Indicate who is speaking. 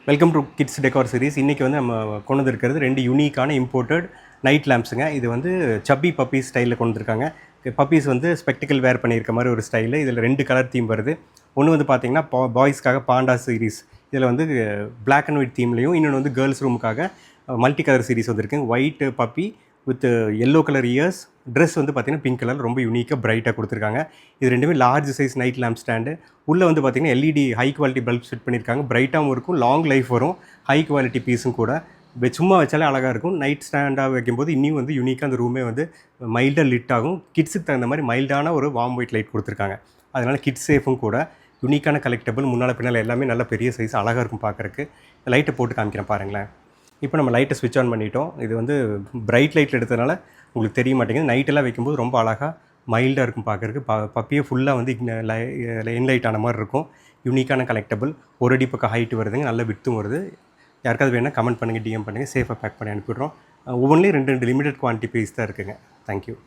Speaker 1: Welcome to kids decor series. இன்றைக்கி வந்து நம்ம கொண்டு வந்திருக்கிறது 2 யூனிக்கான இம்போர்ட்டட் நைட் லேம்ப்ஸுங்க. இது வந்து சப்பி பப்பீஸ் ஸ்டைலில் கொண்டு வந்திருக்காங்க. பப்பீஸ் வந்து ஸ்பெக்டிக்கல் வேர் பண்ணியிருக்க மாதிரி ஒரு ஸ்டைலு. இதில் 2 கலர் தீம் வருது. ஒன்று வந்து பார்த்திங்கன்னா பாய்ஸ்க்காக பாண்டா சீரிஸ், இதில் வந்து பிளாக் அண்ட் ஒயிட் தீம்லேயும், இன்னொன்று வந்து கேர்ள்ஸ் ரூமுக்காக மல்டி கலர் சீரிஸ் வந்துருக்கு. White puppy with yellow colour years, dress வந்து பார்த்திங்கன்னா பிங்க் கலர், ரொம்ப யூனிக்காக பிரைட்டாக கொடுத்துருக்காங்க. இது ரெண்டுமே large size night lamp stand. உள்ளே வந்து பார்த்திங்கன்னா LED high quality bulbs fit பண்ணியிருக்காங்க. பிரைட்டாகவும் இருக்கும், லாங் லைஃப் வரும், ஹை குவாலிட்டி பீஸும் கூட. சும்மா வச்சாலே அழகாக இருக்கும். நைட் ஸ்டாண்டாக வைக்கும்போது இன்னும் வந்து யூனிக்காக அந்த ரூமே வந்து மைல்டாக லிட் ஆகும். கிட்ஸுக்கு தகுந்த மாதிரி மைல்டான ஒரு வார்ம் ஒயிட் லைட் கொடுத்துருக்காங்க. அதனால் கிட்ஸ் சேஃபும் கூட. யூனிக்கான கலெக்டபிள், முன்னால் பின்னால் எல்லாமே நல்ல பெரிய சைஸ், அழகாக இருக்கும் பார்க்குறக்கு. லைட்டை போட்டு காமிக்கிறேன் பாருங்களேன். இப்போ நம்ம லைட்டை ஸ்விட்ச் ஆன் பண்ணிட்டோம். இது வந்து பிரைட் லைட்டில் எடுத்ததுனால உங்களுக்கு தெரிய மாட்டேங்குது. நைட்டெல்லாம் வைக்கும்போது ரொம்ப அழகாக மைல்டாக இருக்கும் பார்க்குறக்கு. பப்பியே ஃபுல்லாக வந்து இன்லைட் ஆன மாதிரி இருக்கும். யூனிக்கான கலெக்டபிள். ஒரு அடி பக்கம் ஹைட் வருதுங்க, நல்ல விட்டும் வருது. யாருக்காவது வேணால் கமெண்ட் பண்ணுங்கள், டிஎம் பண்ணுங்கள். சேஃபாக பேக் பண்ணி அனுப்பிவிட்றோம். ஒவ்வொன்றிலையும் 2 லிமிடெட் குவான்டிட்டி பீஸ் தான் இருக்குங்க. தேங்க்யூ.